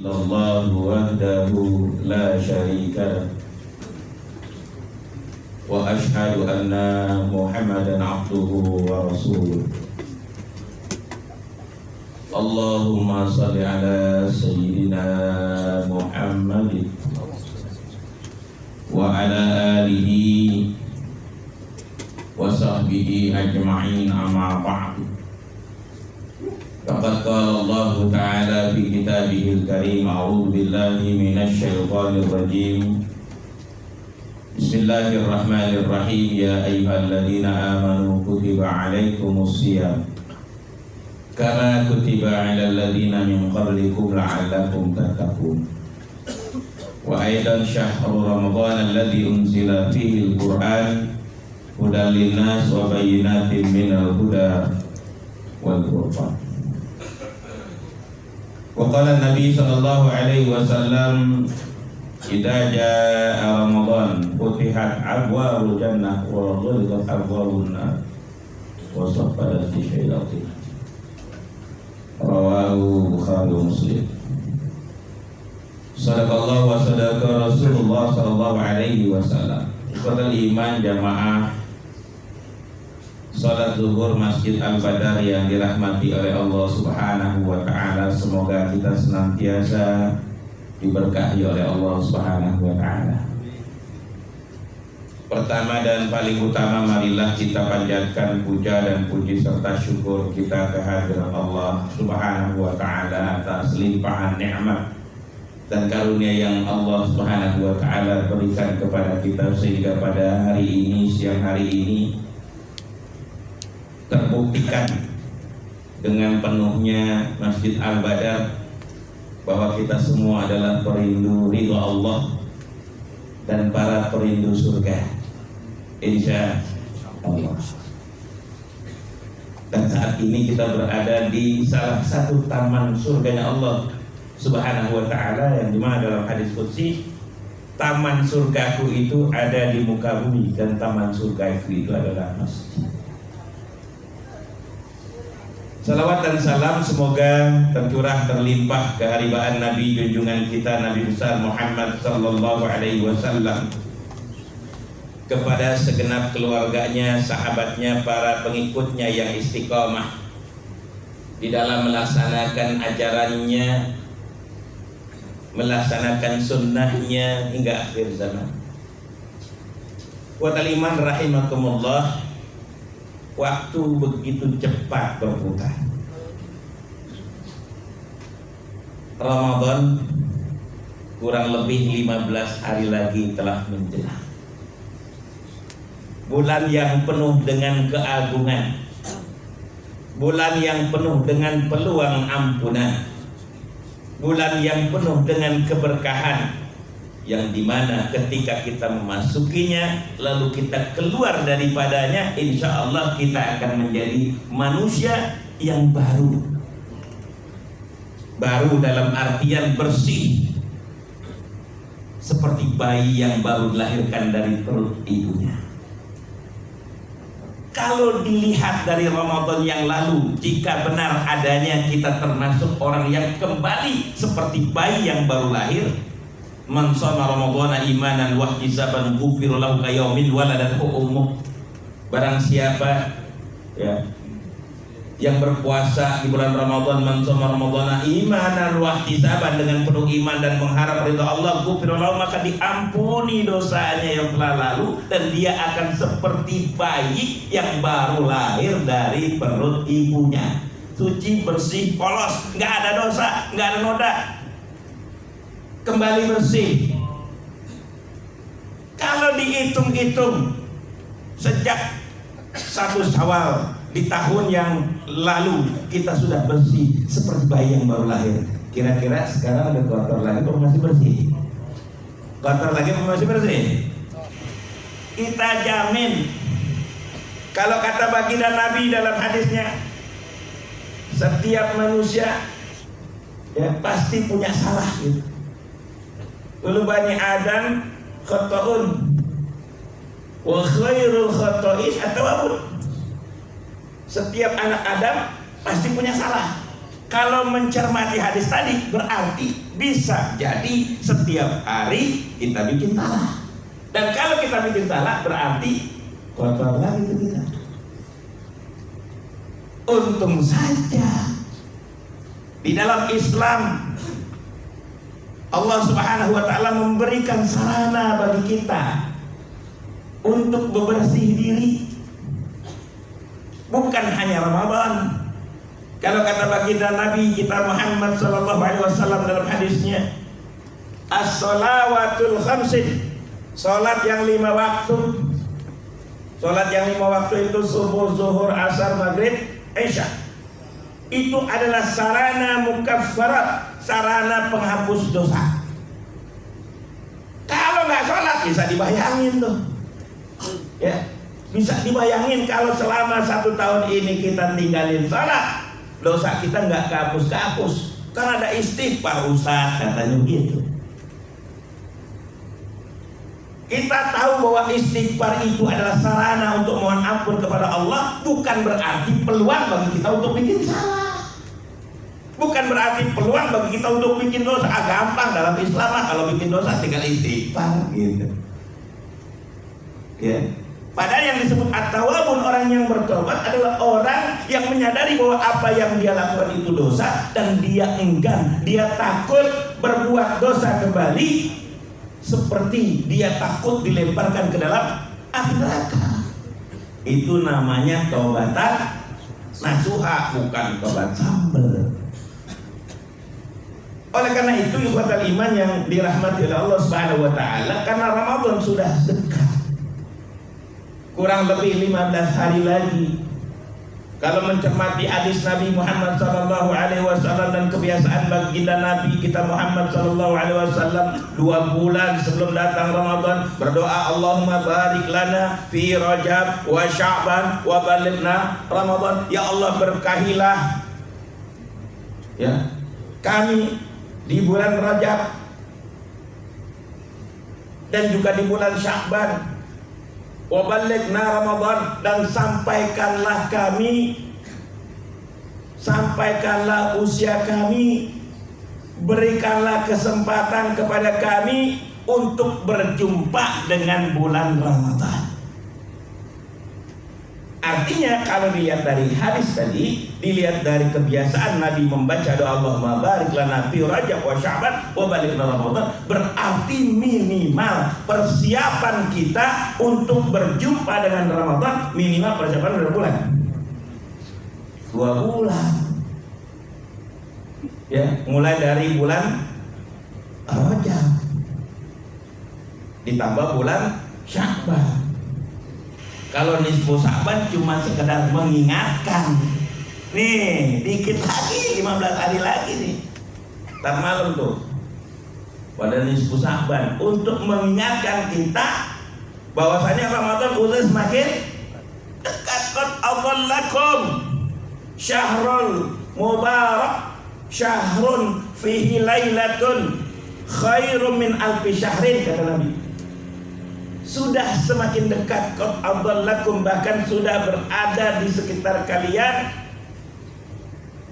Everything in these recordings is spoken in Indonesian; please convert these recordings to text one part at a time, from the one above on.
الله وحده لا شريك له وأشهد أن محمدا عبده ورسوله اللهم صل على سيدنا محمد وعلى آله وصحبه أجمعين أما بعد فقد قال الله تعالى في كتابه الكريم أعوذ بالله من الشيطان الرجيم بسم الله الرحمن الرحيم يا أيها الذين آمنوا كتب عليكم الصيام كما كتب على الذين من قبلكم لعلكم تتقون وأيضا شهر رمضان الذي أنزل فيه القرآن هدى للناس وبينات من الهدى والفرقان وقال النبي صلى الله عليه وسلم إذا جاء رمضان فتحت أبواب الجنة وغلقت أبواب النار وصفدت الشياطين رواه البخاري ومسلم Sadaqallahu wa sadaqa Rasulullah sallallahu alaihi wasallam. Ikhwatal iman jamaah salat zuhur Masjid Al-Badar yang dirahmati oleh Allah Subhanahu wa taala, semoga kita senantiasa diberkahi oleh Allah Subhanahu wa taala. Pertama dan paling utama, marilah kita panjatkan puja dan puji serta syukur kita kehadirat Allah Subhanahu wa taala atas limpahan nikmat dan karunia yang Allah Subhanahu wa taala berikan kepada kita, sehingga pada hari ini, siang hari ini, terbuktikan dengan penuhnya Masjid Al-Badar bahwa kita semua adalah perindu ridha Allah dan para perindu surga, insya Allah. Dan saat ini kita berada di salah satu taman surganya Allah Subhanahu wa ta'ala, yang dimana dalam hadis qudsi, taman surgaku itu ada di muka bumi dan taman surgaku itu adalah masjid. Salawat dan salam semoga tercurah terlimpah keharibaan Nabi junjungan kita Nabi besar Muhammad sallallahu alaihi wasallam kepada segenap keluarganya, sahabatnya, para pengikutnya yang istiqomah di dalam melaksanakan ajarannya, melaksanakan sunnahnya hingga akhir zaman. Wa iman rahimakumullah, waktu begitu cepat berputar. Ramadan kurang lebih 15 hari lagi telah menjelang. Bulan yang penuh dengan keagungan, bulan yang penuh dengan peluang ampunan, bulan yang penuh dengan keberkahan, yang dimana ketika kita memasukinya lalu kita keluar daripadanya, insya Allah kita akan menjadi manusia yang baru. Baru dalam artian bersih, seperti bayi yang baru dilahirkan dari perut ibunya. Kalau dilihat dari Ramadan yang lalu, jika benar adanya kita termasuk orang yang kembali seperti bayi yang baru lahir, man shoma ramadhana imanan wa ihtisaban ghufira lahu kayaumin waladathu ummuh. Barang siapa ya yang berpuasa di bulan Ramadan, man shoma ramadhana imanan wa ihtisaban, dengan penuh iman dan mengharap ridha Allah, ghufira lahu, maka diampuni dosanya yang telah lalu, dan dia akan seperti bayi yang baru lahir dari perut ibunya, suci, bersih, polos, nggak ada dosa, nggak ada noda, kembali bersih. Kalau dihitung-hitung sejak 1 Syawal di tahun yang lalu kita sudah bersih seperti bayi yang baru lahir. Kira-kira sekarang ada kotor lagi atau masih bersih? Kotor lagi atau masih bersih? Kita jamin, kalau kata baginda Nabi dalam hadisnya, setiap manusia ya pasti punya salah gitu. Lalu Bani Adam khata'un wa khairul khata'in at-tawwabun. Setiap anak Adam pasti punya salah, Kalau mencermati hadis tadi berarti bisa jadi setiap hari kita bikin talak. Dan kalau kita bikin talak berarti kotor lagi itu kita. Untung saja di dalam Islam Allah Subhanahu wa taala memberikan sarana bagi kita untuk bebersih diri. Bukan hanya Ramadan. Kalau kata baginda Nabi kita Muhammad sallallahu alaihi wasallam dalam hadisnya, as-shalawatul khamsin, salat yang 5 waktu. Salat yang 5 waktu itu subuh, zuhur, asar, maghrib, isya. Itu adalah sarana mukaffarat, sarana penghapus dosa. Kalau nggak sholat bisa dibayangin tuh, ya bisa dibayangin kalau selama 1 tahun ini kita tinggalin sholat, dosa kita nggak kehapus-kehapus. Kan ada istighfar Ustaz katanya gitu. Kita tahu bahwa istighfar itu adalah sarana untuk mohon ampun kepada Allah, bukan berarti peluang bagi kita untuk bikin salah. Bukan berarti peluang bagi kita untuk bikin dosa. Gampang dalam Islam kalau bikin dosa tinggal istighfar gitu. Ya. Padahal yang disebut at-tawwabun, orang yang bertobat adalah orang yang menyadari bahwa apa yang dia lakukan itu dosa dan dia enggan, dia takut berbuat dosa kembali, seperti dia takut dilemparkan ke dalam api neraka. Itu namanya taubatan nasuha, bukan tobat sambel. Oleh karena itu ikhwatal iman yang dirahmati oleh Allah Subhanahu wa taala, karena Ramadan sudah dekat, kurang lebih 15 hari lagi. Kalau mencermati hadis Nabi Muhammad sallallahu alaihi wasallam dan kebiasaan baginda Nabi kita Muhammad sallallahu alaihi wasallam, 2 bulan sebelum datang Ramadan berdoa, Allahumma barik lana fi Rajab wa Sya'ban wa balighna Ramadan. Ya Allah, berkahilah ya kami di bulan Rajab dan juga di bulan Sya'ban, wa balighna Ramadan, dan sampaikanlah usia kami, berikanlah kesempatan kepada kami untuk berjumpa dengan bulan Ramadan. Artinya kalau dilihat dari hadis tadi, dilihat dari kebiasaan Nabi membaca doa Allahumma barik lana fi Rajab wa Sya'ban wa balighna Ramadan, berarti minimal persiapan kita untuk berjumpa dengan Ramadan minimal persiapan berapa bulan? 2 bulan. Ya, mulai dari bulan Rajab ditambah bulan Sya'ban. Kalau nisfu Sya'ban cuma sekedar mengingatkan. Nih, dikit lagi, 15 hari lagi nih. Ntar malam tuh pada nisfu Sya'ban, untuk mengingatkan kita bahwasanya Ramadan udah semakin dekat. Qad adhallakum syahrul mubarak, syahrun fihi lailatun khairum min alfi syahrin, kata Nabi. Sudah semakin dekat, qad adhallakum, bahkan sudah berada di sekitar kalian,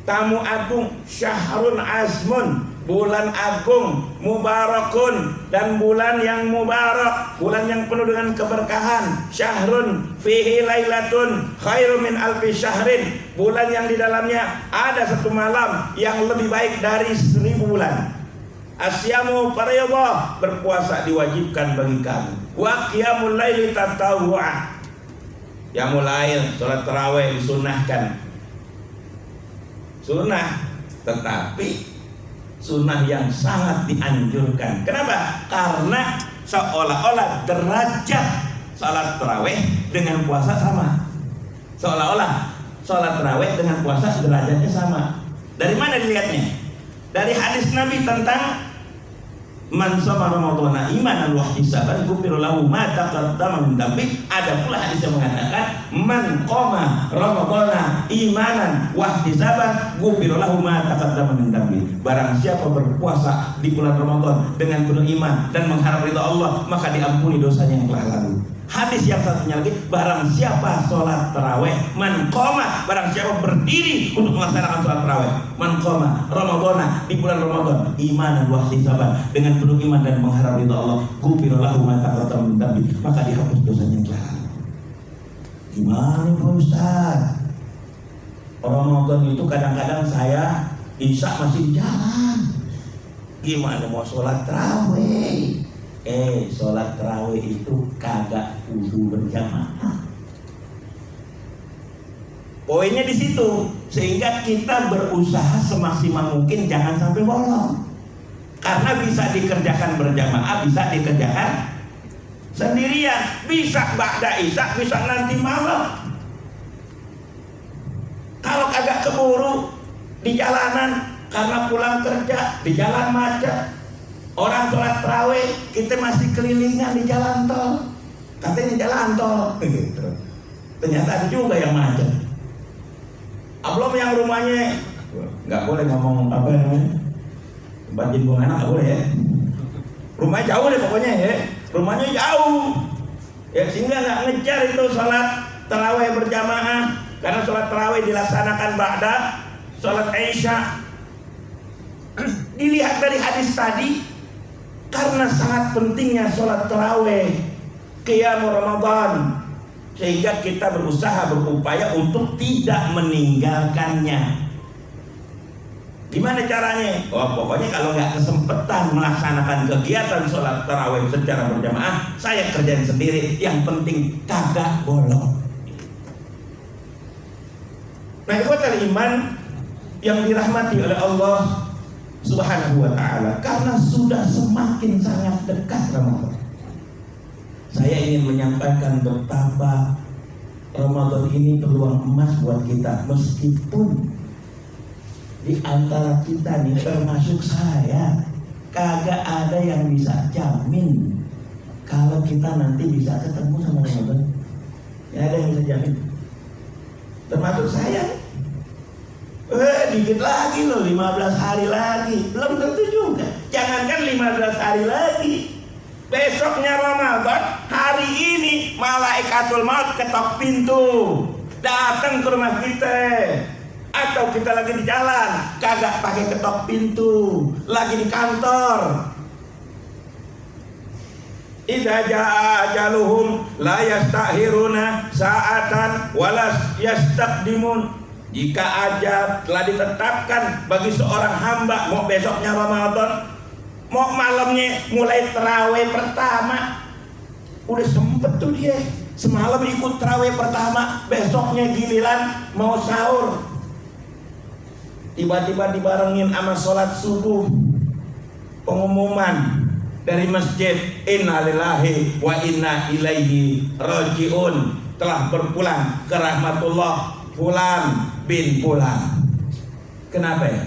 tamu agung, syahrun azmun, bulan agung, mubarakun, dan bulan yang mubarak, bulan yang penuh dengan keberkahan, syahrun fihi lailatun khairum min alfi syahrin, bulan yang di dalamnya ada 1 malam yang lebih baik dari 1000 bulan. Asyamu fariyadhah, berpuasa diwajibkan bagi kamu. Wa qiyamul laili tatawwu'an, qiyamul lail, salat tarawih disunahkan. Sunnah, tetapi sunnah yang sangat dianjurkan. Kenapa? Karena seolah-olah derajat salat tarawih dengan puasa sama. Seolah-olah salat tarawih dengan puasa derajatnya sama. Dari mana dilihatnya? Dari hadis Nabi tentang man shoma ramadhana imanan wa ihtisaban ghufira lahu ma taqaddama min dhanbi. Ada pula hadis yang mengatakan man qama ramadhana imanan wa ihtisaban ghufira lahu ma taqaddama min dhanbi. Barang siapa berpuasa di bulan Ramadan dengan penuh iman dan mengharap ridha Allah, maka diampuni dosanya yang telah lalu. Hadis yang satunya lagi, barang siapa sholat taraweh, man qoma, barang siapa berdiri untuk melaksanakan sholat taraweh, man qoma Ramadana, di bulan Ramadan, imanan wa ihtisaban, dengan penuh iman dan mengharap ridha Allah, ghufira lahu ma taqaddama min dhanbi, maka dihapus dosanya telah. Gimana Pak Ustaz? Ramadan itu kadang-kadang saya Isya masih di jalan. Gimana mau sholat taraweh? Sholat tarawih itu kagak kudu berjamaah. Poinnya di situ, sehingga kita berusaha semaksimal mungkin jangan sampai bolong. Karena bisa dikerjakan berjamaah, bisa dikerjakan sendirian, bisa ba'da isya, bisa nanti malam. Kalau kagak keburu di jalanan karena pulang kerja di jalan macet. Orang sholat tarawih, kita masih kelilingan di jalan tol. Katanya jalan tol, gitu. Ternyata ada juga yang macet. Belum yang rumahnya, nggak boleh ngomong apa namanya, batin bunga anak nggak boleh ya. Rumahnya jauh deh pokoknya ya. Rumahnya jauh, ya sehingga nggak ngejar itu sholat tarawih berjamaah. Karena sholat tarawih dilaksanakan ba'da sholat isya. Dilihat dari hadis tadi, karena sangat pentingnya sholat taraweh, qiyam Ramadan, sehingga kita berusaha berupaya untuk tidak meninggalkannya. Gimana caranya? Pokoknya kalau nggak kesempatan melaksanakan kegiatan sholat taraweh secara berjamaah, saya kerjain sendiri. Yang penting kagak bolong. Nah, ikhwatal iman yang dirahmati oleh Allah Subhanahu wa ta'ala, karena sudah semakin sangat dekat Ramadan, saya ingin menyampaikan betapa Ramadan ini peluang emas buat kita. Meskipun di antara kita nih, termasuk saya, kagak ada yang bisa jamin kalau kita nanti bisa ketemu sama Ramadan. Ya, ada yang bisa jamin, termasuk saya. Dikit lagi loh, 15 hari lagi. Belum tentu juga. Jangankan 15 hari lagi, besoknya Ramadan, hari ini malaikatul maut ketok pintu, datang ke rumah kita. Atau kita lagi di jalan, kagak pakai ketok pintu, lagi di kantor. Idza jaa ajaluhum la yastakhiruna sa'atan wa la yastaqdimun. Jika ajal telah ditetapkan bagi seorang hamba, mau besoknya Ramadan, mau malamnya mulai tarawih pertama, udah sempet tuh dia semalam ikut tarawih pertama, besoknya giliran mau sahur, tiba-tiba dibarengin sama sholat subuh, pengumuman dari masjid, inna lillahi wa inna ilaihi rajiun, telah berpulang ke rahmatullah Fulan bin Fulan. Kenapa ya?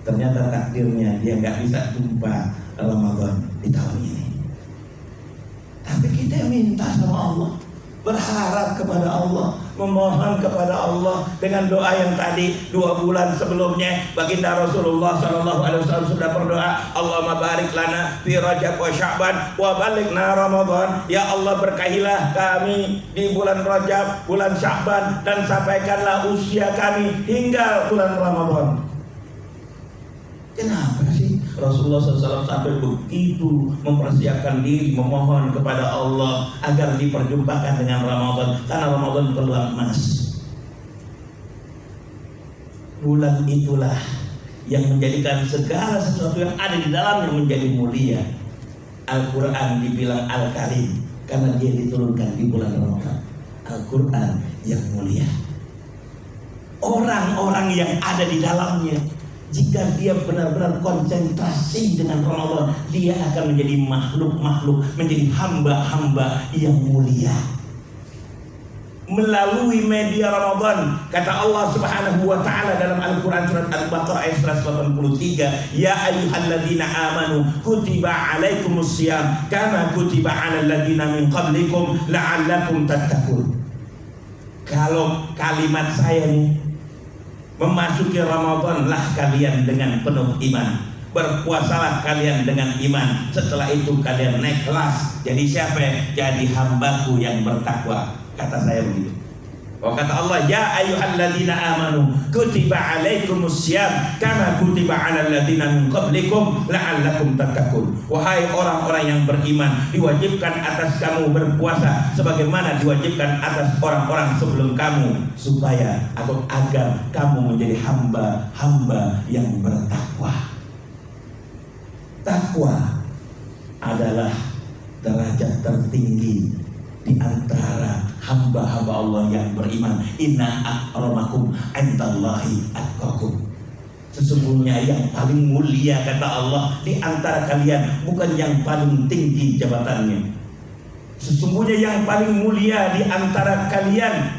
Ternyata takdirnya dia nggak bisa jumpa Ramadan di tahun ini. Tapi kita minta sama Allah, berharap kepada Allah, memohon kepada Allah dengan doa yang tadi 2 bulan sebelumnya baginda Rasulullah SAW sudah berdoa, Allahumma barik lana fi Rajab wa Sya'ban wa balighna Ramadan. Ya Allah, berkahilah kami di bulan Rajab, bulan Sya'ban, dan sampaikanlah usia kami hingga bulan Ramadan. Kenapa sih Rasulullah SAW sampai begitu mempersiapkan diri, memohon kepada Allah agar diperjumpakan dengan Ramadan? Karena Ramadan peluang emas. Bulan itulah yang menjadikan segala sesuatu yang ada di dalamnya menjadi mulia. Al-Quran dibilang Al-Karim karena dia diturunkan di bulan Ramadan. Al-Quran yang mulia. Orang-orang yang ada di dalamnya, jika dia benar-benar konsentrasi dengan Ramadan, dia akan menjadi makhluk-makhluk, menjadi hamba-hamba yang mulia. Melalui media Ramadan, kata Allah Subhanahu wa ta'ala dalam Al-Quran surat Al-Baqarah ayat 183, ya ayyuhalladzina amanu kutiba alaikumusiyam kama kutiba alal ladzina min qablikum la'allakum tattaqun. Kalau kalimat saya nih, memasuki Ramadan lah kalian dengan penuh iman, berpuasalah kalian dengan iman. Setelah itu kalian naik kelas. Jadi siapa? Jadi hambaku yang bertakwa. Kata saya begitu. Oh, kata Allah, ya ayyuhalladzina amanu kutiba alaikumussyam kama kutiba alal ladzina min qablikum la'allakum tattaqun. Wahai orang-orang yang beriman, diwajibkan atas kamu berpuasa sebagaimana diwajibkan atas orang-orang sebelum kamu, supaya atau agar kamu menjadi hamba-hamba yang bertakwa. Takwa adalah derajat tertinggi di antara hamba-hamba Allah yang beriman. Inna akramakum indallahi atqakum. Sesungguhnya yang paling mulia, kata Allah, di antara kalian bukan yang paling tinggi jabatannya. Sesungguhnya yang paling mulia di antara kalian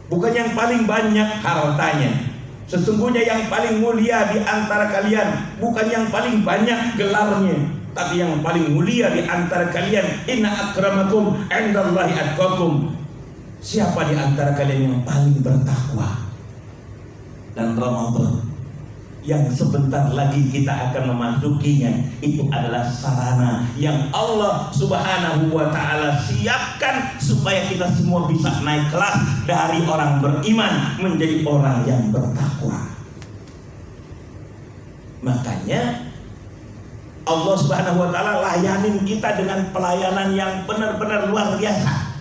bukan yang paling banyak hartanya. Sesungguhnya yang paling mulia di antara kalian bukan yang paling banyak gelarnya, tapi yang paling mulia di antara kalian, inna akramakum indallahi atqakum. Siapa di antara kalian yang paling bertakwa? Dan Ramadan yang sebentar lagi kita akan memasukinya, itu adalah sarana yang Allah Subhanahu wa ta'ala siapkan supaya kita semua bisa naik kelas dari orang beriman menjadi orang yang bertakwa. Makanya Allah Subhanahu wa ta'ala layanin kita dengan pelayanan yang benar-benar luar biasa.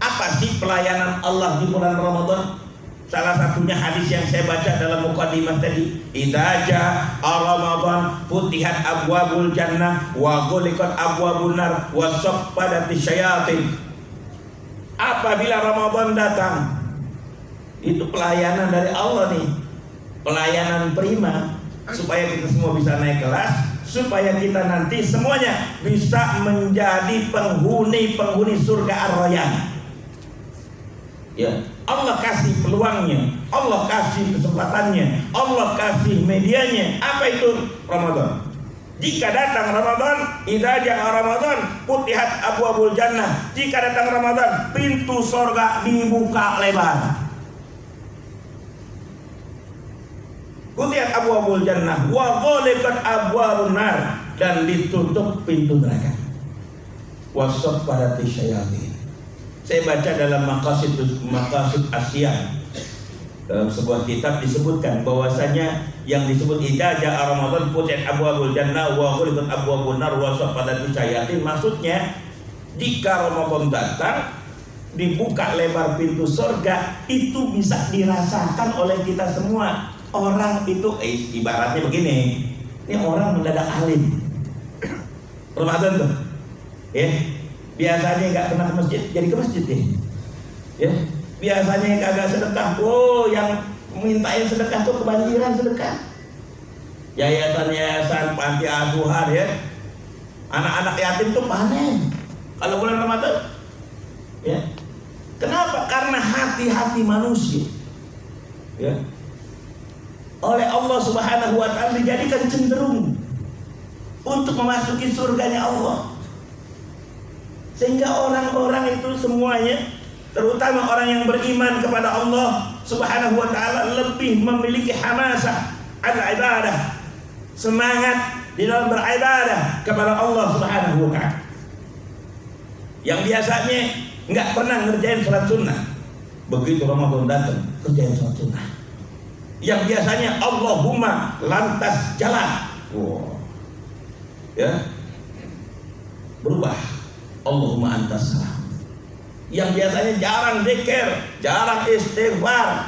Apa sih pelayanan Allah di bulan Ramadan? Salah satunya hadis yang saya baca dalam mukadimah tadi, idza jaa Ramadan futihat abwabul jannah wa ghuliqat abwabun nar wa saffadati syayatin. Apabila Ramadan datang, itu pelayanan dari Allah nih, pelayanan prima supaya kita semua bisa naik kelas, supaya kita nanti semuanya bisa menjadi penghuni surga Ar-Rayyan. Ya, Allah kasih peluangnya, Allah kasih kesempatannya, Allah kasih medianya. Apa itu? Ramadan. Jika datang Ramadan, idza jaa Ramadan futihat abwabul jannah. Jika datang Ramadan, pintu surga dibuka lebar. Futihat abwabul jannah wa ghuliqat abwabun nar, dan ditutup pintu neraka. Wa saffadati syayatin. Saya baca dalam Maqasid Asia, dalam sebuah kitab disebutkan bahwasanya yang disebut idza jaa Ramadan futihat abwabul jannah wa ghuliqat abwabun nar wa saffadati syayatin, maksudnya jika Ramadan datang dibuka lebar pintu surga, itu bisa dirasakan oleh kita semua. Orang itu ibaratnya begini, ini orang mendadak alim Ramadan tuh, ya. Biasanya nggak pernah ke masjid, jadi ke masjid ya. Biasanya yang kagak sedekah, yang mintain sedekah tuh kebanjiran sedekah. Yayasan panti asuhan, ya. Anak-anak yatim tuh panen kalau bulan Ramadan, ya. Kenapa? Karena hati-hati manusia, ya, oleh Allah Subhanahu wa ta'ala dijadikan cenderung untuk memasuki surganya Allah. Sehingga orang-orang itu semuanya, terutama orang yang beriman kepada Allah Subhanahu wa ta'ala, lebih memiliki hamasah al-ibadah, semangat di dalam beribadah kepada Allah Subhanahu wa ta'ala. Yang biasanya nggak pernah ngerjain sholat sunnah, begitu Ramadan datang kerjain sholat sunnah. Yang biasanya Allahumma lantas jalan, ya, berubah Allahumma antas salam. Yang biasanya jarang zikir, jarang istighfar.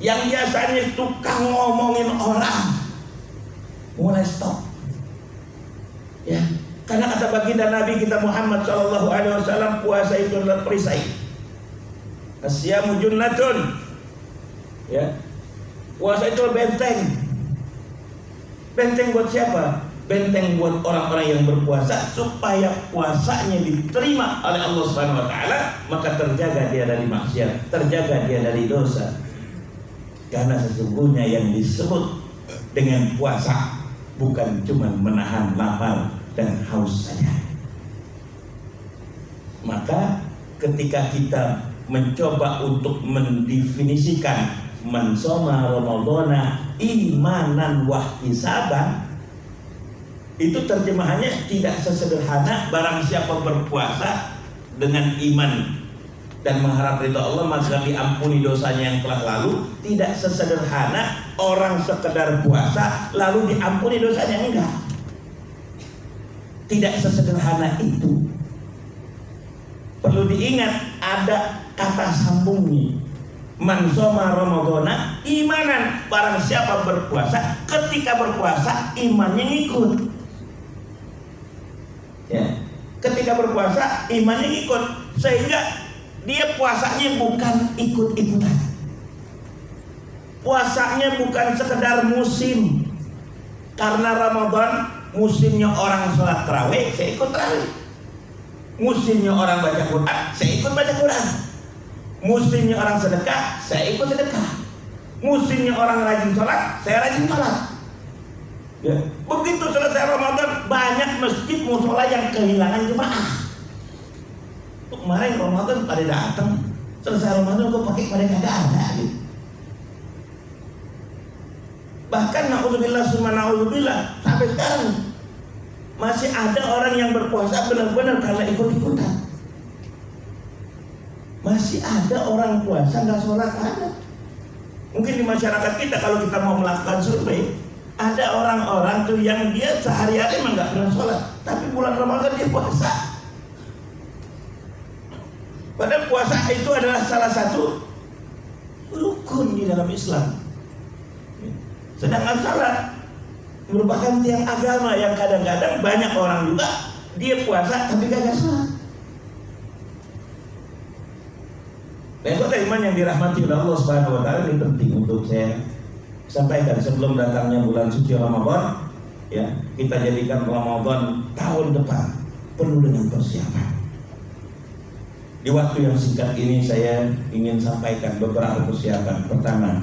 Yang biasanya tukang ngomongin orang, mulai stop, ya. Karena kata baginda Nabi kita Muhammad SAW, puasa itu adalah perisai. Asyamu junnatun, ya. Puasa itu benteng. Benteng buat siapa? Benteng buat orang-orang yang berpuasa, supaya puasanya diterima oleh Allah Subhanahu wa ta'ala, maka terjaga dia dari maksiat, terjaga dia dari dosa. Karena sesungguhnya yang disebut dengan puasa bukan cuma menahan lapar dan haus saja. Maka ketika kita mencoba untuk mendefinisikan man shoma ramadhana imanan wahtisaban, itu terjemahannya tidak sesederhana barang siapa berpuasa dengan iman dan mengharap ridha Allah maka diampuni dosanya yang telah lalu. Tidak sesederhana orang sekedar puasa lalu diampuni dosanya, enggak. Tidak sesederhana itu. Perlu diingat ada kata sambungnya. Man shoma ramadhana imanan, barang siapa berpuasa, ketika berpuasa imannya ngikut. Ya, ketika berpuasa imannya ngikut, sehingga dia puasanya bukan ikut-ikutan. Puasanya bukan sekedar musim. Karena Ramadan musimnya orang sholat tarawih, saya ikut tarawih. Musimnya orang baca Quran, saya ikut baca Quran. Musimnya orang sedekah, saya ikut sedekah. Musimnya orang rajin sholat, saya rajin sholat. Ya. Begitu selesai Ramadan, banyak masjid musola yang kehilangan jemaah. Kemarin Ramadan pada datang, selesai Ramadan kok pakai pada kagak ada gitu. Bahkan na'udzubillah summa na'udzubillah, sampai sekarang masih ada orang yang berpuasa benar-benar karena ikut-ikutan. Masih ada orang puasa nggak sholat, ada. Mungkin di masyarakat kita kalau kita mau melakukan survei, ada orang-orang tuh yang dia sehari-hari emang nggak pernah sholat, tapi bulan Ramadan dia puasa. Padahal puasa itu adalah salah satu rukun di dalam Islam. Sedangkan salat merupakan tiang agama yang kadang-kadang banyak orang juga dia puasa tapi gak salat. Besok iman yang dirahmati oleh Allah Subhanahu wa taala, ini penting untuk saya sampaikan sebelum datangnya bulan suci Ramadan. Ya, kita jadikan Ramadan tahun depan penuh dengan persiapan. Di waktu yang singkat ini saya ingin sampaikan beberapa persiapan. Pertama,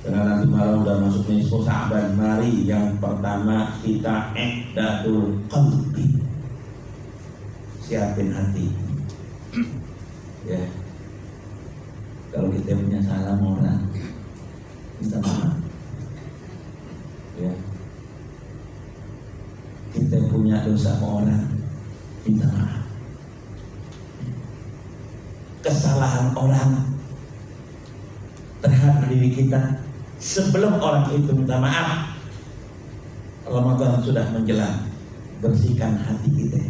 karena nanti malam udah masuk nisfu Sa'ban, mari yang pertama kita i'dadul qalbi, siapin hati. Ya, kalau kita punya salah orang, minta maaf. Ya, kita punya dosa orang, minta maaf. Kesalahan orang terhadap diri kita sebelum orang itu minta maaf, Ramadan sudah menjelang, bersihkan hati kita.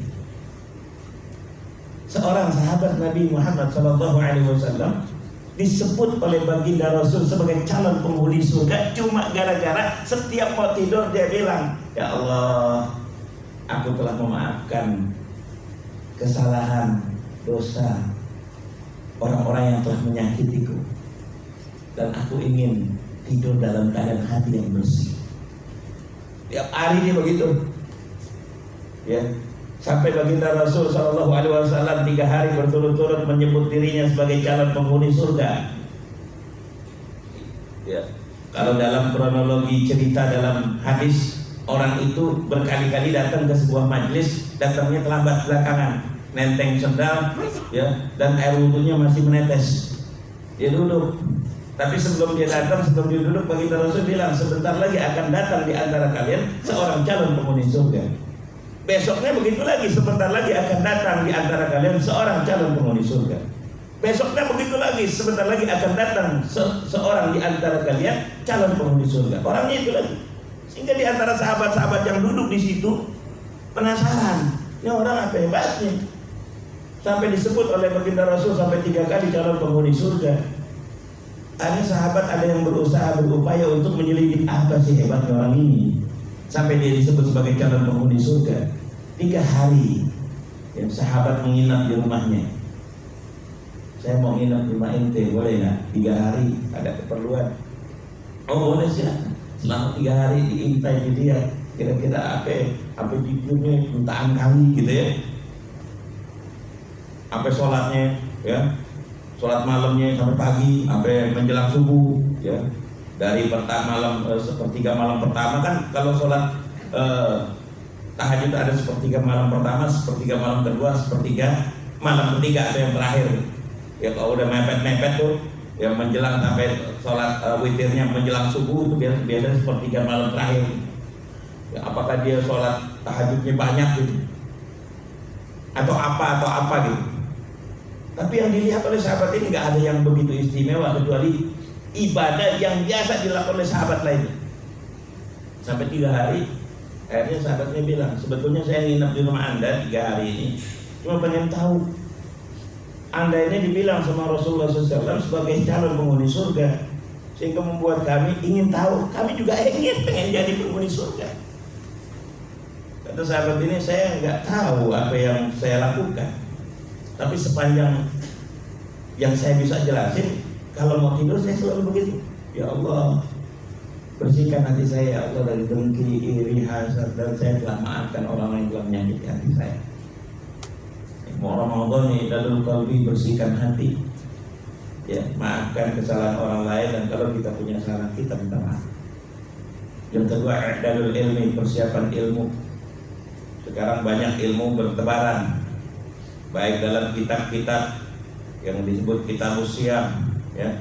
Seorang sahabat Nabi Muhammad SAW disebut oleh baginda Rasul sebagai calon penghuni surga cuma gara-gara setiap mau tidur dia bilang, ya Allah, aku telah memaafkan kesalahan, dosa orang-orang yang telah menyakitiku, dan aku ingin tidur dalam keadaan hati yang bersih. Tiap hari dia begitu. Ya, sampai baginda Rasul Shallallahu Alaihi Wasallam 3 hari berturut-turut menyebut dirinya sebagai calon penghuni surga. Ya, kalau dalam kronologi cerita dalam hadis, orang itu berkali-kali datang ke sebuah majelis, datangnya terlambat belakangan, nenteng sendal, ya, dan air wudhunya masih menetes. Dia duduk, tapi sebelum dia datang, sebelum dia duduk, baginda Rasul bilang, sebentar lagi akan datang di antara kalian seorang calon penghuni surga. Besoknya begitu lagi, sebentar lagi akan datang di antara kalian seorang calon penghuni surga. Besoknya begitu lagi, sebentar lagi akan datang seorang di antara kalian calon penghuni surga. Orangnya itu lagi. Sehingga di antara sahabat-sahabat yang duduk di situ penasaran, ini orang apa hebatnya? Sampai disebut oleh baginda Rasul sampai 3 kali calon penghuni surga. Ada sahabat, ada yang berusaha, berupaya untuk menyelidiki apa sih hebatnya orang ini sampai dia disebut sebagai calon penghuni surga. 3 hari yang sahabat menginap di rumahnya. Saya mau nginap di rumah ente, boleh nggak? 3 hari, ada keperluan. Oh boleh, silakan. Selama 3 hari diintai dia, kira-kira apa tidurnya jutaan kali gitu ya. Sampai sholatnya, ya, sholat malamnya sampai pagi, sampai menjelang subuh, ya. Dari malam sepertiga malam pertama kan, kalau sholat tahajud ada sepertiga malam pertama, sepertiga malam kedua, sepertiga malam ketiga, ada yang terakhir. Ya kalau udah mepet-mepet tuh, yang menjelang sampai sholat witirnya menjelang subuh itu biasanya sepertiga malam terakhir. Ya, apakah dia sholat tahajudnya banyak gitu, atau apa gitu. Tapi yang dilihat oleh sahabat ini nggak ada yang begitu istimewa kecuali ibadah yang biasa dilakukan oleh sahabat lainnya. Sampai 3 hari, akhirnya sahabatnya bilang, sebetulnya saya nginep di rumah Anda 3 hari ini cuma pengen tahu, Anda ini dibilang sama Rasulullah SAW sebagai calon penghuni surga, sehingga membuat kami ingin tahu, kami juga pengen jadi penghuni surga. Kata sahabat ini, saya nggak tahu apa yang saya lakukan, tapi sepanjang yang saya bisa jelasin, kalau mau tidur saya selalu begitu. Ya Allah, bersihkan hati saya ya Allah dari dengki, iri, hasad, dan saya telah maafkan orang yang telah menyakiti hati saya. Mau Ramadan nih, dalil qalbi, bersihkan hati. Ya, maafkan kesalahan orang lain, dan kalau kita punya salah kita minta maaf. Yang kedua, dalil ilmi, persiapan ilmu. Sekarang banyak ilmu bertebaran, baik dalam kitab-kitab yang disebut kitab usiam, ya,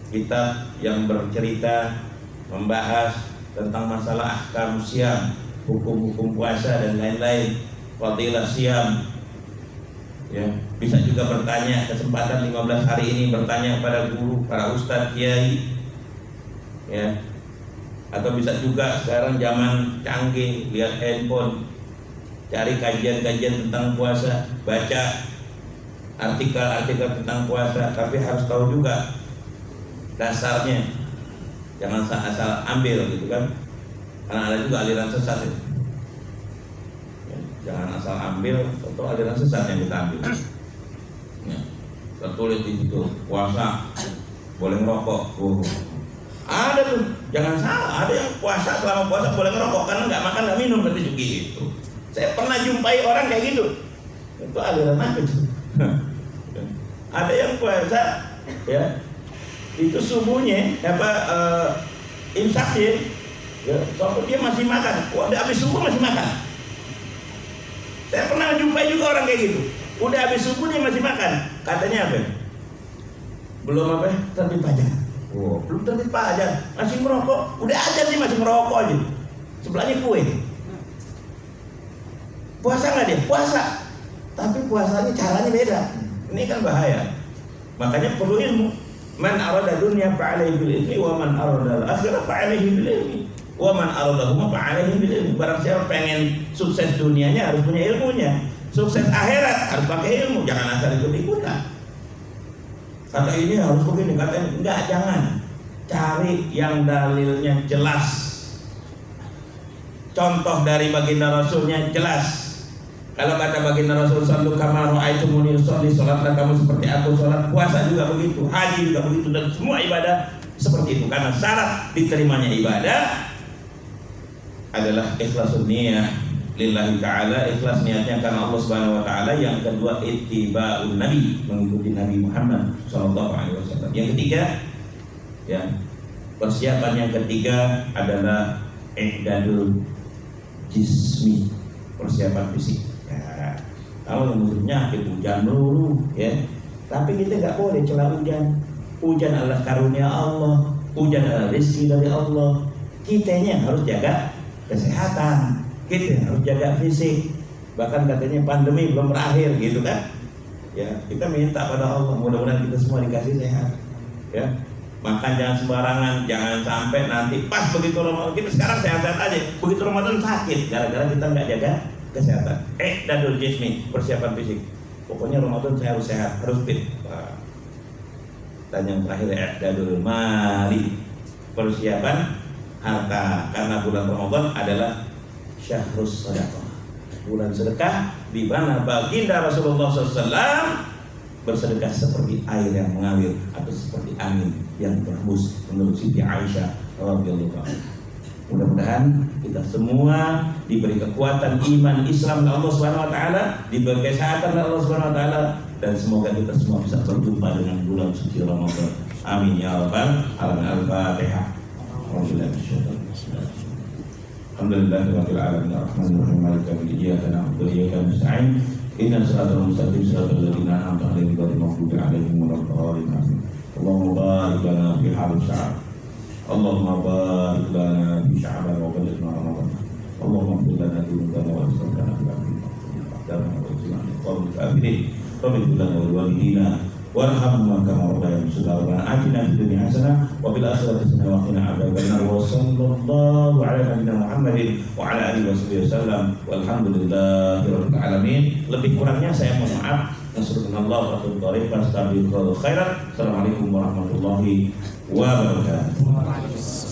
kitab yang bercerita membahas tentang masalah ahkam siam, hukum-hukum puasa dan lain-lain, fadilah siam. Ya, bisa juga bertanya, kesempatan 15 hari ini bertanya kepada guru, para ustadz, kiai, ya. Atau bisa juga sekarang zaman canggih, lihat handphone, cari kajian-kajian tentang puasa, baca artikel-artikel tentang puasa, tapi harus tahu juga dasarnya. Jangan asal ambil gitu kan, karena ada juga aliran sesat ya. Jangan asal ambil atau aliran sesat yang kita ambil. Ya, tertulis di situ puasa boleh ngerokok. Ada tuh, jangan salah. Ada yang puasa, selama puasa boleh ngerokok karena nggak makan nggak minum, berarti gitu. Saya pernah jumpai orang kayak gitu. Itu aliran apa itu? Ada yang puasa, ya, itu subuhnya imsaknya, ya, soalnya dia masih makan. Udah habis subuh masih makan. Saya pernah jumpai juga orang kayak gitu. Udah habis subuh dia masih makan. Katanya apa? Belum terbit pajak. Oh, belum terbit pajak, masih merokok. Udah aja nih masih merokok aja. Sebelahnya kue. Puasa nggak dia? Puasa. Tapi puasanya caranya beda. Ini kan bahaya. Makanya perlu ilmu. Man arada dunya fa'alaihi bil ilmi wa man arada al-akhirah fa'alaihi bil ilmi wa man aradahuma fa'alaihi bil ilmi. Barang siapa pengen sukses dunianya harus punya ilmunya. Sukses akhirat harus pakai ilmu. Jangan asal ikut-ikutan. Kata ini harus begini, kata ini enggak, jangan. Cari yang dalilnya jelas. Contoh dari baginda Rasulnya jelas. Kalau kata baginda Rasul sallu kama ra'aitumuni usolli, salatlah kamu seperti aku salat, puasa juga begitu, haji juga begitu, dan semua ibadah seperti itu. Karena syarat diterimanya ibadah adalah ikhlasun niyah lillahi ta'ala, ikhlas niatnya karena Allah Subhanahu wa taala. Yang kedua, ittiba'un nabi, mengikuti Nabi Muhammad sallallahu alaihi wasallam. Yang ketiga, ya, persiapan yang ketiga adalah i'dadul jismi, persiapan fisik. Kalau yang musimnya hujan melulu, ya. Tapi kita nggak boleh celah hujan. Hujan adalah karunia Allah, hujan adalah rezeki dari Allah. Kitanya harus jaga kesehatan, kita harus jaga fisik. Bahkan katanya pandemi belum berakhir, gitu kan? Ya, kita minta pada Allah mudah-mudahan kita semua dikasih sehat. Ya, makan jangan sembarangan, jangan sampai nanti pas begitu Ramadan, kita sekarang sehat-sehat aja, begitu Ramadan sakit gara-gara kita nggak jaga kesehatan. Dadul jismi, persiapan fisik. Pokoknya Ramadan saya harus sehat, harus fit. Dan yang terakhir, dadul mali, persiapan harta. Karena bulan Ramadan adalah syahrus sedekah, bulan sedekah, di mana baginda Rasulullah SAW bersedekah seperti air yang mengalir atau seperti angin yang berhembus, menurut Siti Aisyah radhiyallahu anha. Mudah-mudahan kita semua diberi kekuatan iman Islam oleh Allah Subhanahu wa taala, diberi kesehatan oleh Allah Subhanahu wa taala, dan semoga kita semua bisa berjumpa dengan bulan suci Ramadan. Amin ya rabbal alamin. Al-Fatihah. Alhamdulillahirabbil alamin arrahmanir rahim maliki yaumiddin iyyaka na'budu wa iyyaka nasta'in ihdinas siratal mustaqim siratal ladzina an'amta 'alaihim ghairil maghdubi 'alaihim waladdallin. Allahumma barik lana fi hadhihi syahr. Allahumma barik lana fi sya'ban wa balighna Ramadan. Allahumma ighfir lana dhunubana wa israfana fi amrina wa ajilna min qawmika akhirin. Rabbil lana wa walidina warhamna kama rabbayana saghira. Atina fid dunya hasanah wa fil akhirati hasanah wa qina adzabannar. Wa sallallahu ala nabiyyina Muhammadin wa ala alihi wasallam. Walhamdulillahirabbil alamin. Lebih kurangnya saya mohon maaf. Nasallallahu wa tariq fastabiqul khairat. Assalamualaikum warahmatullahi wabarakatuh.